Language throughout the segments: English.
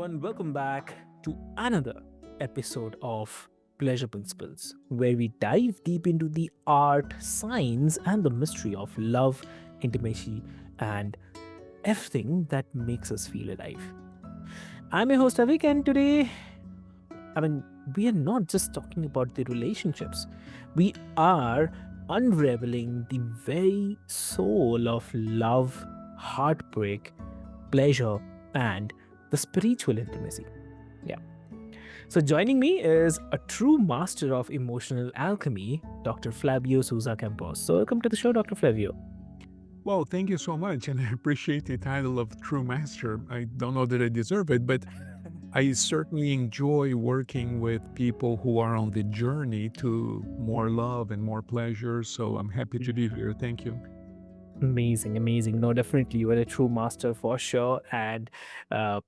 everyone. Welcome back to another episode of Pleasure Principles, where we dive deep into the art, science, and the mystery of love, intimacy, and everything that makes us feel alive. I'm your host, Avik, and today, I mean, we are not just talking about the relationships, we are unraveling the very soul of love, heartbreak, pleasure, and the spiritual intimacy. Yeah. So joining me is a true master of emotional alchemy, Dr. Flavio Souza-Campos. So welcome to the show, Dr. Flavio. Well, thank you so much, and I appreciate the title of True Master. I don't know that I deserve it, but I certainly enjoy working with people who are on the journey to more love and more pleasure. So I'm happy to be here. Thank you. Amazing, amazing. No, definitely you are a true master for sure. And uh,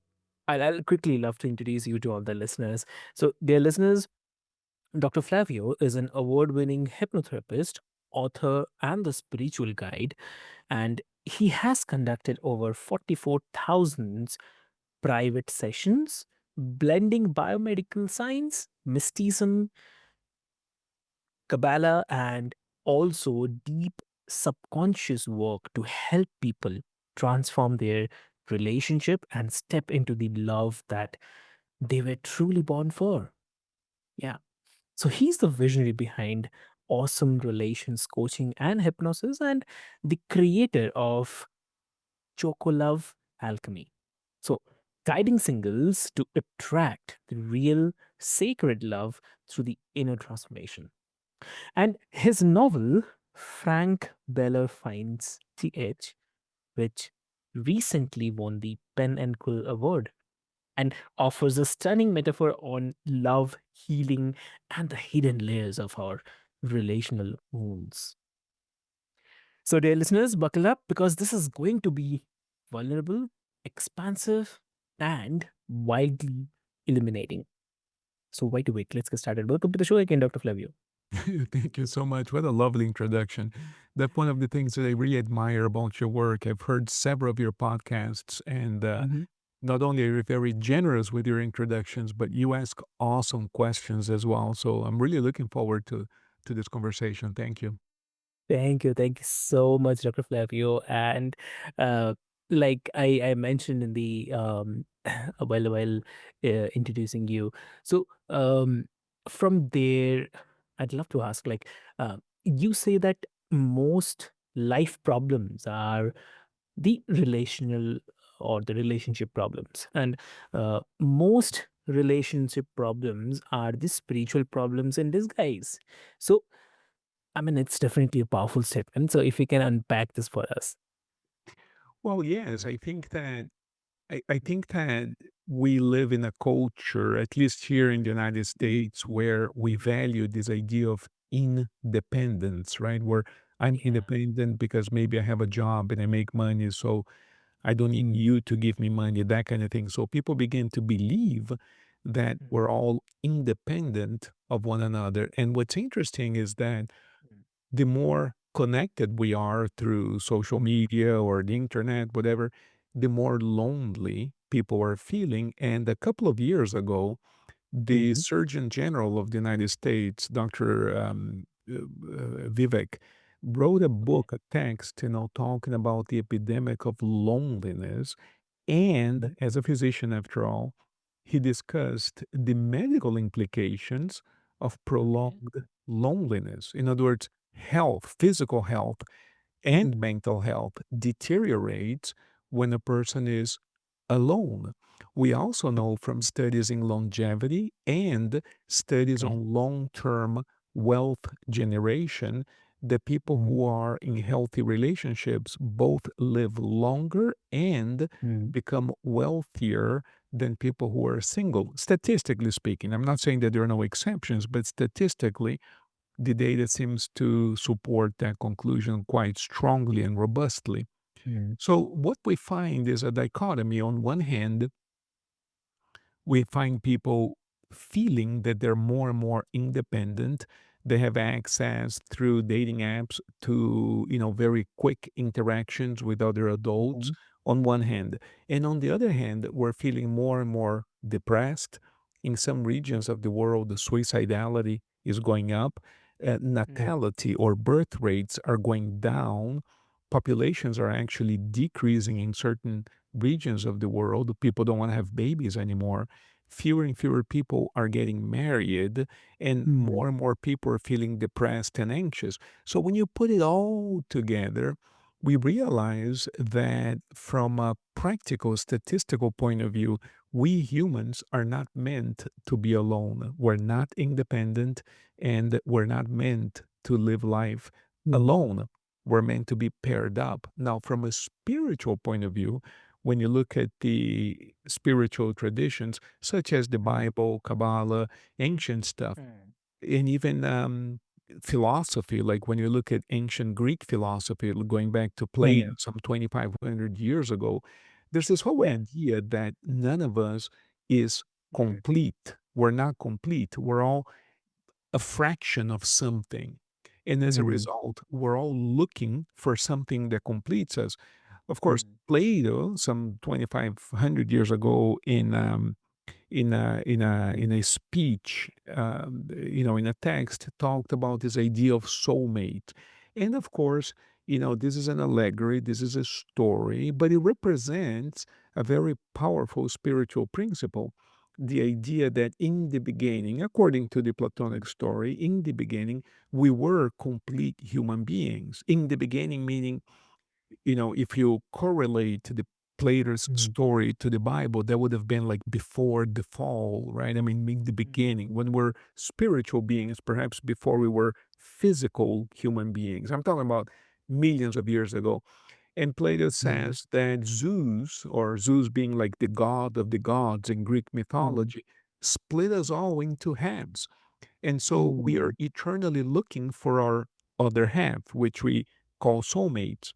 I'll quickly love to introduce you to all the listeners. So, dear listeners, Dr. Flavio is an award winning hypnotherapist, author, and the spiritual guide. And he has conducted over 44,000 private sessions, blending biomedical science, mysticism, Kabbalah, and also deep subconscious work to help people transform their relationship and step into the love that they were truly born for. Yeah. So he's the visionary behind Awesome Relations coaching and hypnosis and the creator of ChocoLove Alchemy. So, guiding singles to attract the real sacred love through the inner transformation. And his novel, Frank Beller Finds TH, which recently won the Pen and Quill Award and offers a stunning metaphor on love, healing, and the hidden layers of our relational wounds. So, dear listeners, buckle up because this is going to be vulnerable, expansive, and wildly illuminating. So, why to wait? Let's get started. Welcome to the show again, Dr. Flavio. Thank you so much. What a lovely introduction. That's one of the things that I really admire about your work. I've heard several of your podcasts, and Mhm. not only are you very generous with your introductions, but you ask awesome questions as well. So I'm really looking forward to this conversation. Thank you. Thank you. Thank you so much, Dr. Flavio. And uh, like I mentioned in the while introducing you, so from there, I'd love to ask, like, you say that most life problems are the relational or the relationship problems, and most relationship problems are the spiritual problems in disguise. So I mean, it's definitely a powerful statement. So if you can unpack this for us. Well, yes, I think that we live in a culture, at least here in the United States, where we value this idea of independence, right? Where I'm Yeah. independent because maybe I have a job and I make money, so I don't need you to give me money, that kind of thing. So people begin to believe that Mm, we're all independent of one another. And what's interesting is that mm, the more connected we are through social media or the internet, whatever, the more lonely people are feeling. And a couple of years ago, the mhm, Surgeon General of the United States, Dr. Vivek, wrote a okay. book, a text, talking about the epidemic of loneliness. And Mhm, as a physician, after all, he discussed the medical implications of okay. prolonged loneliness. In other words, health, physical health, and mental health deteriorates when a person is alone. We also know from studies in longevity and studies Okay. on long term wealth generation that people Mhm, who are in healthy relationships both live longer and mm, become wealthier than people who are single, statistically speaking. I'm not saying that there are no exceptions, but statistically, the data seems to support that conclusion quite strongly and robustly. mm, So, what we find is a dichotomy. On one hand, we find people feeling that they're more and more independent. They have access through dating apps to, very quick interactions with other adults. mhm, on one hand. And on the other hand, we're feeling more and more depressed. In some regions of the world, the suicidality is going up, mm, natality or birth rates are going down, populations are actually decreasing in certain regions of the world. People don't want to have babies anymore. Fewer and fewer people are getting married, and mm, more people are feeling depressed and anxious. So when you put it all together, we realize that from a practical statistical point of view, we humans are not meant to be alone. We're not independent, and we're not meant to live life mm, alone. We're meant to be paired up. Now, from a spiritual point of view, when you look at the spiritual traditions, such as the mm, Bible, Kabbalah, ancient stuff, mm. and even philosophy, like when you look at ancient Greek philosophy, going back to Plato Yeah, some 2,500 years ago, there's this whole yeah, idea that none of us is mm, complete. We're not complete. We're all a fraction of something. And as a mm, result, we're all looking for something that completes us. Of course, mm, Plato, some 2,500 years ago, in a speech, in a text, talked about this idea of soulmate. And of course, this is an allegory, this is a story, but it represents a very powerful spiritual principle. The idea that in the beginning, according to the Platonic story, in the beginning, we were complete human beings. In the beginning, meaning, if you correlate the Plato's mm, story to the Bible, that would have been like before the fall, right? I mean, in the mm, beginning, when we're spiritual beings, perhaps before we were physical human beings. I'm talking about millions of years ago. And Plato mm, says that Zeus, or Zeus being like the god of the gods in Greek mm, mythology, split us all into halves. And so we mm. are eternally looking for our other half, which we call soulmates.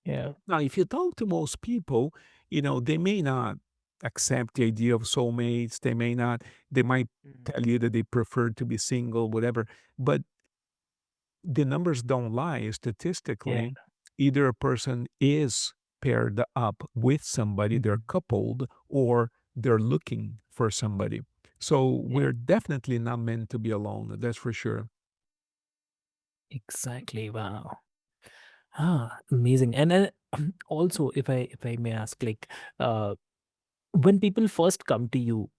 Yeah, Now, if you talk to most people, they may not accept the idea of soulmates. They may not, they might mm, tell you that they prefer to be single, whatever. But the numbers don't lie. yeah, Statistically, either a person is paired up with somebody, they're mm, coupled, or they're looking for somebody. So yeah, we're definitely not meant to be alone. That's for sure. exactly. Wow. Ah, amazing. And then also, if I may ask, like, uh, when people first come to you,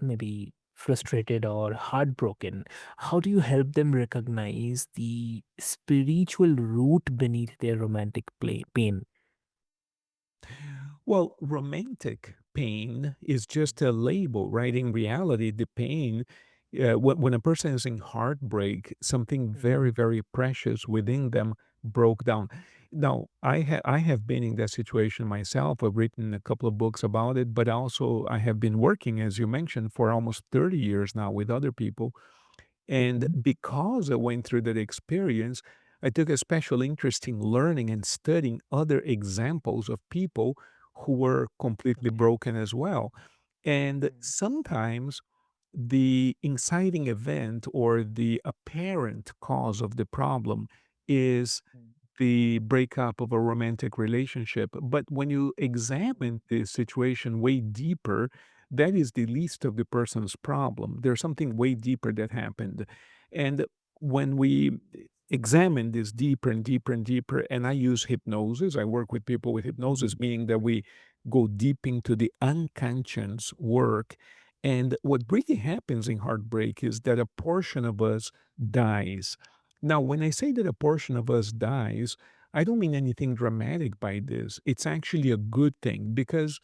maybe frustrated or heartbroken, how do you help them recognize the spiritual root beneath their romantic pain? Well, romantic pain is just a label, right? In reality, the pain, when a person is in heartbreak, something Mm, very, very precious within them broke down. Now, I have been in that situation myself. I've written a couple of books about it, but also I have been working, as you mentioned, for almost 30 years now with other people, and mhm, because I went through that experience, I took a special interest in learning and studying other examples of people who were completely okay. broken as well. And Mm, sometimes the inciting event or the apparent cause of the problem is mm, the breakup of a romantic relationship. But when you mm, examine the situation way deeper, that is the least of the person's problem. There's something way deeper that happened. And when we examine this deeper and deeper and deeper, and I use hypnosis, I work with people with hypnosis, mm, meaning that we go deep into the unconscious work. And what really happens in heartbreak is that a portion of us dies. Now, when I say that a portion of us dies, I don't mean anything dramatic by this. It's actually a good thing because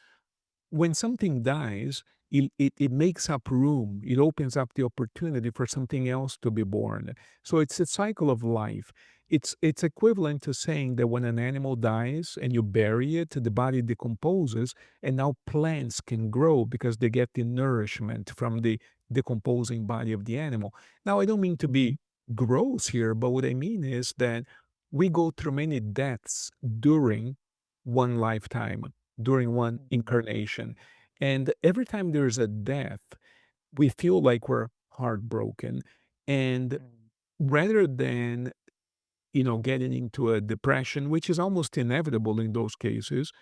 when something dies, it makes up room. It opens up the opportunity for something else to be born. So it's a cycle of life. It's equivalent to saying that when an animal dies and you bury it, the body decomposes, and now plants can grow because they get the nourishment from the decomposing body of the animal. Now, I don't mean to mhm, be gross here, but what I mean is that we go through many deaths during one lifetime, during one mhm, incarnation. And every time there's a death, we feel like we're heartbroken. And mm, rather than getting into a depression, which is almost inevitable in those cases,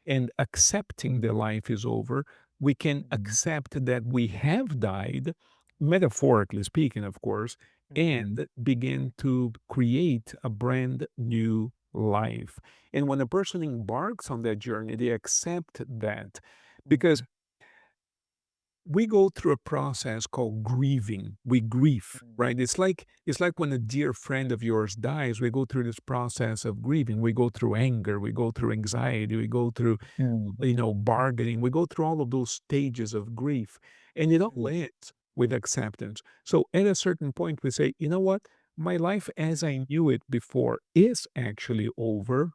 and accepting that life is over, we can Mhm. accept that we have died, metaphorically speaking, of course, Mhm. and begin to create a brand new life. And when a person embarks on that journey, they accept that because Mhm. we go through a process called grieving. We grieve, Mhm. right? It's like when a dear friend of yours dies, we go through this process of grieving. We go through anger, we go through anxiety, we go through Mhm. bargaining. We go through all of those stages of grief, and it all Mhm. ends with acceptance. So at a certain point, we say, you know what? My life as I knew it before is actually over.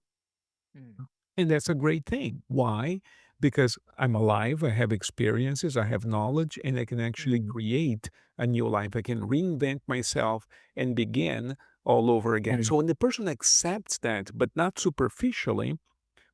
Mhm. And that's a great thing. Why? Because I'm alive, I have experiences, I have knowledge, and I can actually Mhm. create a new life. I can reinvent myself and begin all over again. Mhm. So when the person accepts that, but not superficially,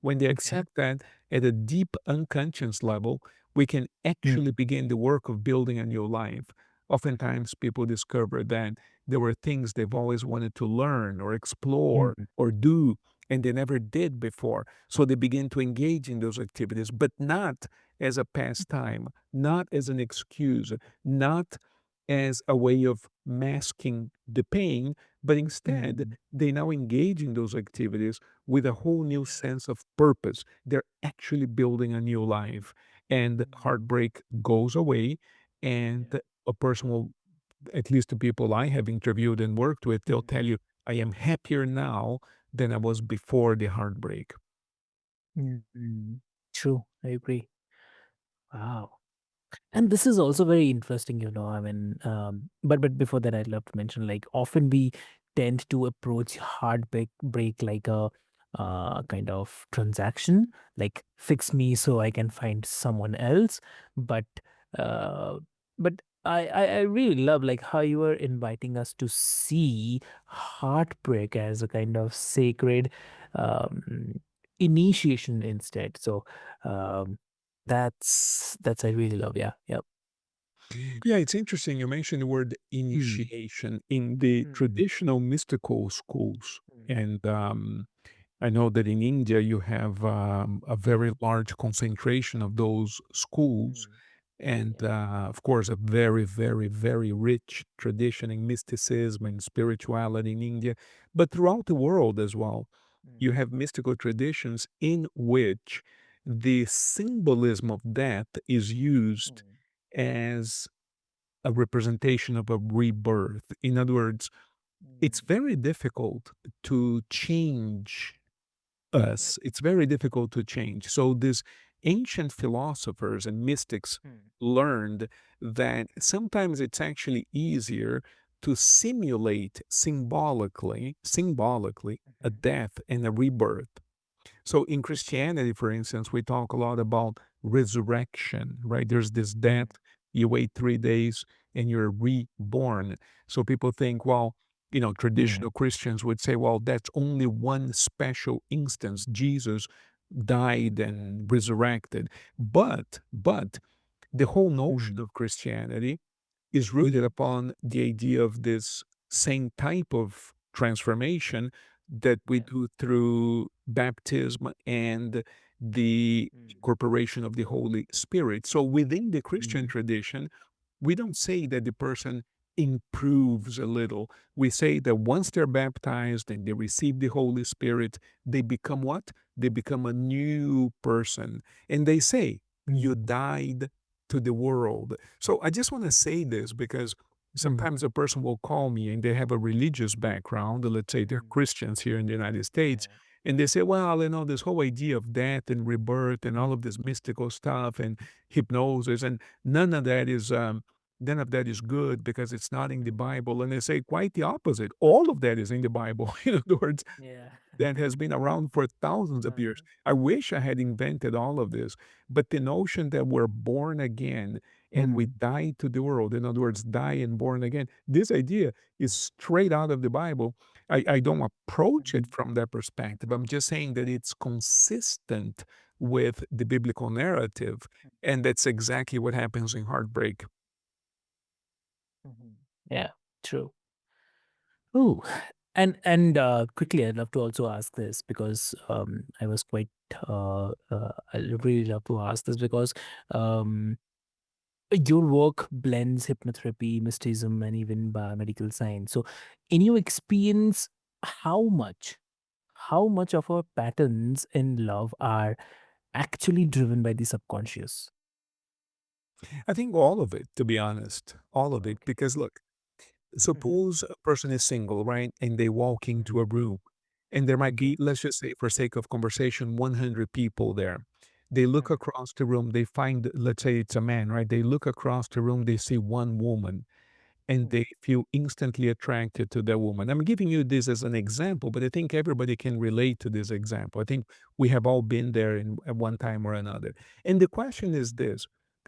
when they Okay. accept that at a deep unconscious level, we can Mhm. actually begin the work of building a new life. Oftentimes, people discover that there were things they've always wanted to learn or explore Mhm. or do, and they never did before. So they begin to engage in those activities, but not as a pastime, not as an excuse, not as a way of masking the pain, but instead, Mhm. they now engage in those activities with a whole new sense of purpose. They're actually building a new life, and Mhm. heartbreak goes away, and Yeah. a person will, at least the people I have interviewed and worked with, they'll tell Mhm. you, I am happier now than I was before the heartbreak. Mhm. True, I agree. Wow. And this is also very interesting, I mean, but before that, I'd love to mention, like, often we tend to approach break like a kind of transaction, like fix me so I can find someone else. But uh, but I really love like how you are inviting us to see heartbreak as a kind of sacred um, initiation instead. So um, that's I really love. Yeah. Yep. Yeah, it's interesting. You mentioned the word Mm. initiation in the Mm. traditional mystical schools. Mm. And I know that in India, you have a very large concentration of those schools. Mm. And Yeah. of course, a very, very, very rich tradition in mysticism and spirituality in India, but throughout the world as well. You Mm. have mystical traditions in which the symbolism of death is used Mm. as a representation of a rebirth. In other words, it's Mm. very difficult to change Yep. us. It's very difficult to change. So these ancient philosophers and mystics Mm. learned that sometimes it's actually easier to simulate symbolically a Mhm. death and a rebirth. So in Christianity, for instance, we talk a lot about resurrection, right? There's this death, Mm. you wait 3 days and you're reborn. So people think, well, Mm. traditional Christians would say, well, that's only one special instance. Jesus died and resurrected. But the whole notion Mm. of Christianity is rooted upon the idea of this same type of transformation that we Yeah. do through baptism and the Mm. incorporation of the Holy Spirit. So within the Christian Mm. tradition, we don't say that the person improves a little. We say that once they're baptized and they receive the Holy Spirit, they become what? They become a new person. And they say, you Mm. died to the world. So I just want to say this because Mm. sometimes a person will call me and they have a religious background. Let's say they're Mm. Christians here in the United States. Yeah. And they say, well, this whole idea of death and rebirth and all of this Mm. mystical stuff and hypnosis and none of that is none of that is good because it's not in the Mm. Bible. And they say quite the opposite. All of that is in the Bible. In other words, Yeah. that has been around for thousands of years. Uh-huh. I wish I had invented all of this, but the notion that we're born again and we Mm. die to the world, in other words, die and born again, this idea is straight out of the Bible. I don't approach it Mhm. from that perspective. I'm just saying that it's consistent with the biblical narrative. And that's exactly what happens in heartbreak. Mhm. Yeah. True. Ooh. And quickly, I'd love to also ask this because I was quite. I really love to ask this because um, your work blends hypnotherapy, mysticism, and even biomedical science. So, in your experience, how much, how much of our patterns in love are actually driven by the subconscious? I think all of it, to be honest, all of it. Okay. Because look, Mhm, suppose a person is single, right? And they walk into mhm, a room and there might okay. be, let's just say, for sake of conversation, 100 people there. They look Mhm, across the room, they find, let's say it's a man, right? They look across the room, they see one woman and mhm, they feel instantly attracted to that woman. I'm giving you this as an example, but I think everybody can relate to this example. I think we have all been there at one time or another. And the question is this: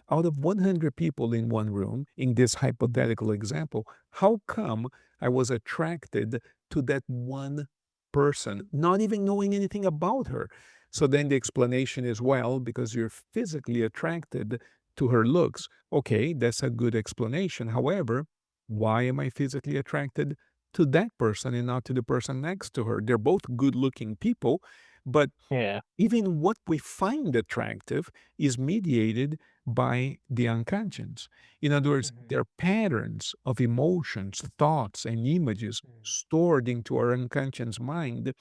out of 100 people in one room, in this hypothetical example, how come I was attracted to that one person, not even knowing anything about her? So then the explanation is, well, because you're physically attracted to her looks. Okay, that's a good explanation. However, why am I physically attracted to that person and not to the person next to her? They're both good looking people, but yeah. even what we find attractive is mediated by the unconscious. In other words, Mhm, there are patterns of emotions, thoughts, and images mhm, stored into our unconscious mind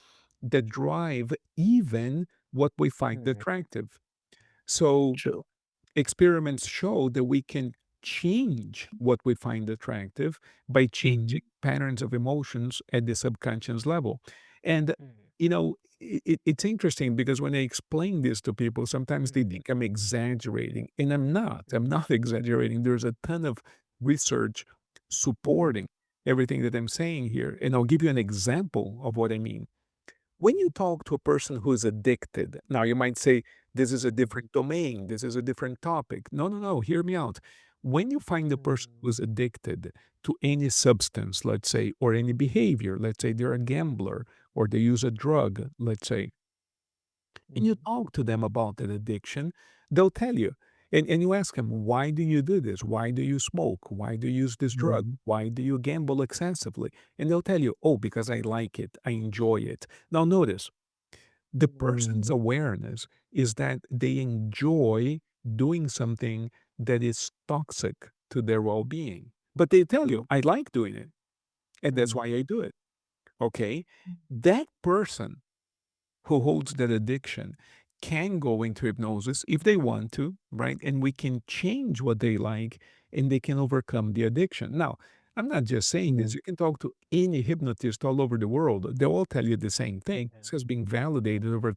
that drive even what we find mhm. attractive. So, True. experiments show that we can change what we find attractive by Mhm, changing patterns of emotions at the subconscious level. And, mhm, you know, it's interesting because when I explain this to people, sometimes they mhm, think I'm exaggerating, and I'm not. I'm mhm, not exaggerating. There's a ton of research supporting everything that I'm saying here. And I'll give you an example of what I mean. When you talk to a person who's addicted, now you might say, this is a mhm, different domain, this is a different topic. No, no, no, hear me out. When you find a person mhm, who's addicted to any substance, let's say, or any behavior, let's say they're a gambler or they use a drug, let's say, and you mhm, talk to them about that addiction, they'll tell you. And you ask them, why do you do this? Why do you smoke? Why do you use this drug? mhm, Why do you gamble excessively? And they'll tell you, oh, because I like it. I enjoy it. Now, notice the person's mhm, awareness is that they enjoy doing something that is toxic to their well being. But they tell you, I like doing it. And that's mhm, why I do it. Okay. That person who holds that addiction can go into hypnosis if they want to, right? And we can change what they like and they can overcome the addiction. Now, I'm not just saying this. You can talk to any hypnotist all over the world. They'll all tell you the same thing. This mhm, has been validated over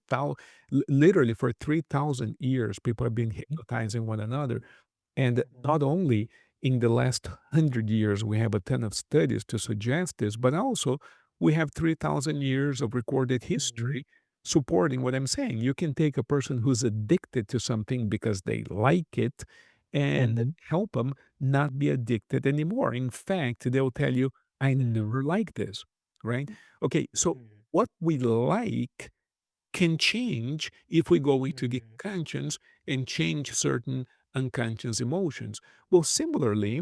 literally for 3,000 years. People have been hypnotizing one another. And mhm, not only in the last 100 years, we have a ton of studies to suggest this, but also we have 3,000 years of recorded mhm, history supporting what I'm saying. You can take a person who's addicted to something because they like it and mhm, help them not be addicted anymore. In fact, they'll tell you, I mhm, never liked this, right? Okay, so mhm, what we like can change if we go into the mhm, conscience and change certain unconscious emotions. Well, similarly,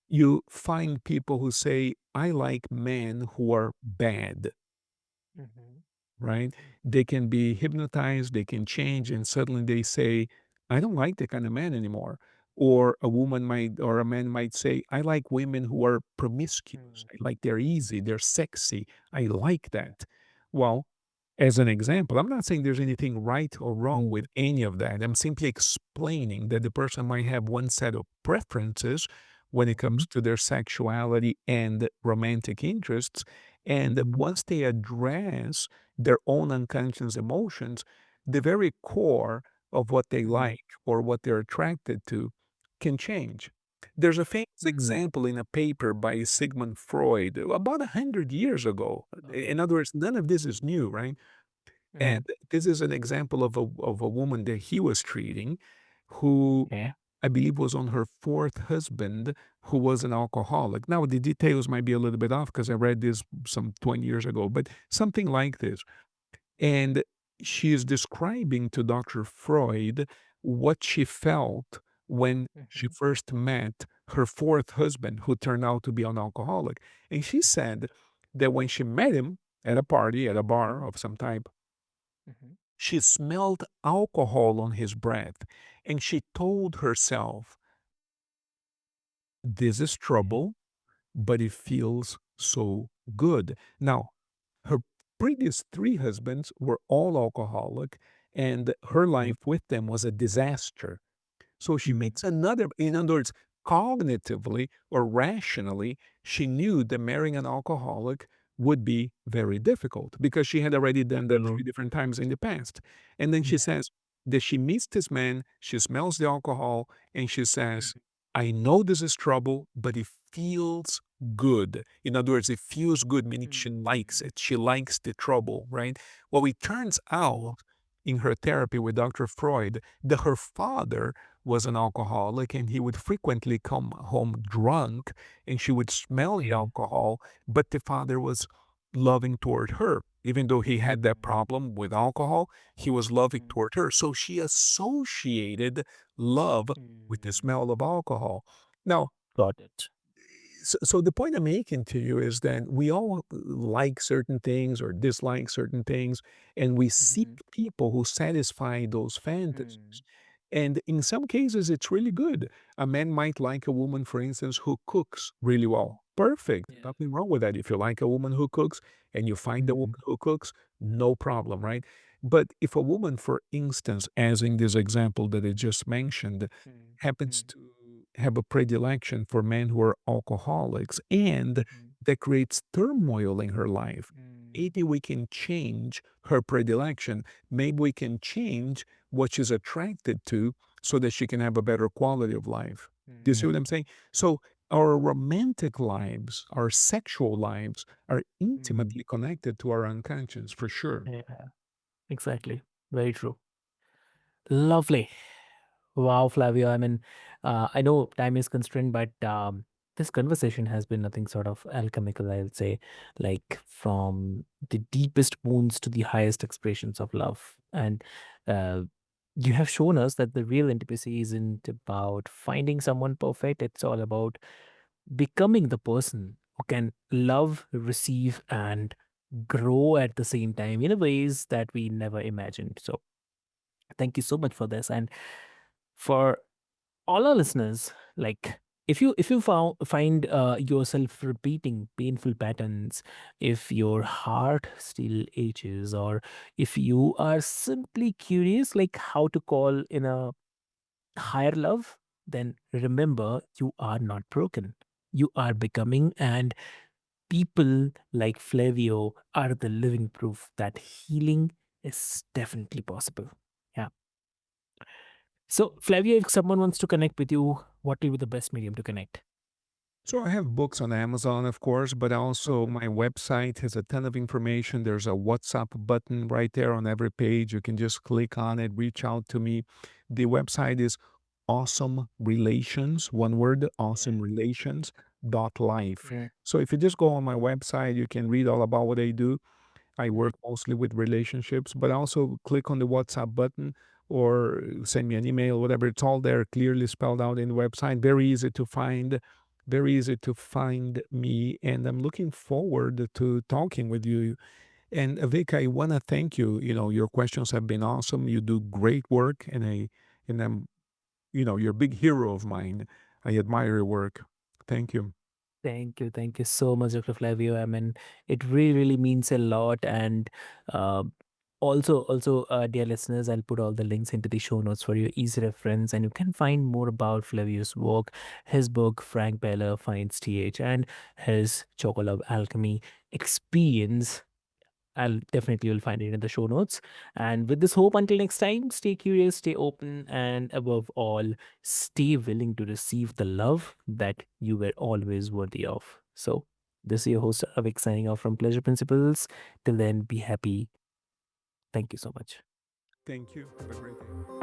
you find people who say, I like men who are bad, mhm, right? They can be hypnotized, they can change, and suddenly they say, I don't like that kind of man anymore. Or a woman might, or a man might say, I like women who are promiscuous. mhm, I like they're easy, they're sexy. I like that. Well, as an example, I'm not saying there's anything right or wrong with any of that. I'm simply explaining that the person might have one set of preferences when it comes mhm, to their sexuality and romantic interests. And that once they address their own unconscious emotions, the very core of what they mhm. like or what they're attracted to can change. There's a famous example in a paper by Sigmund Freud about 100 years ago. Okay. In other words, none of this is new, right? And Mhm. this is an example of a woman that he was treating who Yeah. I believe was on her fourth husband who was an alcoholic. Now, the details might be a little bit off because I read this some 20 years ago, but something like this. And she is describing to Dr. Freud what she felt when she Mhm, first met her fourth husband, who turned out to be an alcoholic. And she said that when she met him at a party, at a bar of some type, Mhm. she smelled alcohol on his breath, and she told herself, this is Okay. trouble, but it feels so good. Now, her previous three husbands were all alcoholic, and her Mm, life with them was a disaster. So she mm, makes another, in other words, cognitively or rationally, she knew that marrying an alcoholic would be very difficult because she had already done that true. three different times in the past. And then she Yeah. says that she meets this man, she smells the alcohol, and she says, Mhm. I know this is trouble, but it feels good. In other words, it feels good, meaning she likes Mm, it. She likes the trouble, right? Well, it turns true. out in her therapy with Dr. Freud that her father was an alcoholic and he would frequently come home drunk and she would smell the Okay. alcohol, but the father was loving toward her. Even though he had that Mm, problem with alcohol, he was loving mm, toward her. So she associated love with the mm. smell of alcohol. Now, Got it. so the point I'm making to you is that we all like certain things or dislike certain things, and we seek Mhm. people who satisfy those Mm. fantasies. And in some cases, it's really good. A man might like a woman, for instance, who cooks really well. Perfect. Yeah. Nothing wrong with that. If you like a woman who cooks and you find a woman Mm, who cooks, no problem, right? But if a woman, for instance, as in this example that I just mentioned, mm, happens mm, to have a predilection for men who are alcoholics and mm, that creates turmoil in her life. mm, Maybe we can change her predilection. Maybe we can change what she's attracted to so that she can have a better quality of life. Do you see mm, what I'm saying? So, our romantic lives, our sexual lives are mm. intimately connected to our unconscious for sure. Yeah, exactly. Very true. Lovely. Wow, Flavio. I mean, I know time is constrained, but this conversation has been nothing sort of alchemical, I would say, like from the deepest wounds to the highest expressions of love. And uh, you have shown us that the real intimacy isn't about finding someone perfect, it's all about becoming the person who can love, receive, and grow at the same time in a ways that we never imagined. So, thank you so much for this. And for all our listeners, like if you find yourself repeating painful patterns, if your heart still aches, or if you are simply curious like how to call in a higher love, then remember you are not broken, you are becoming. And people like Flavio are the living proof that healing is definitely possible. Yeah. So, Flavio, if someone wants to connect with you, what will be the best medium to connect? So I have books on Amazon, of course, but also Okay. my website has a ton of information. There's a WhatsApp button right there on every page. You can just click on it, reach out to me. The website is Awesome Relations, one word, Yeah. AwesomeRelations.life. Mm. So if you just go on my website, you can read all about what I do. I work mostly with relationships, but also click on the WhatsApp button or send me an email, whatever. It's all there, clearly spelled out in the website. Very easy to find, very easy to find me. And I'm looking forward to talking with you. And Avik, I want to thank you. You know, your questions have been awesome. You do great work, and I'm, you're a big hero of mine. I admire your work. Thank you. Thank you. Thank you so much, Dr. Flavio. I mean, it really, really means a lot. And uh, dear listeners, I'll put all the links into the show notes for your easy reference. And you can find more about Flavio's work, his book, Frank Beller Finds TH, and his ChocoLove Alchemy experience. I'll definitely will find it in the show notes. And with this hope, until next time, stay curious, stay open, and above all, stay willing to receive the love that you were always worthy of. So, this is your host Avik signing off from Pleasure Principles. Till then, be happy. Thank you so much. Thank you. Have a great day.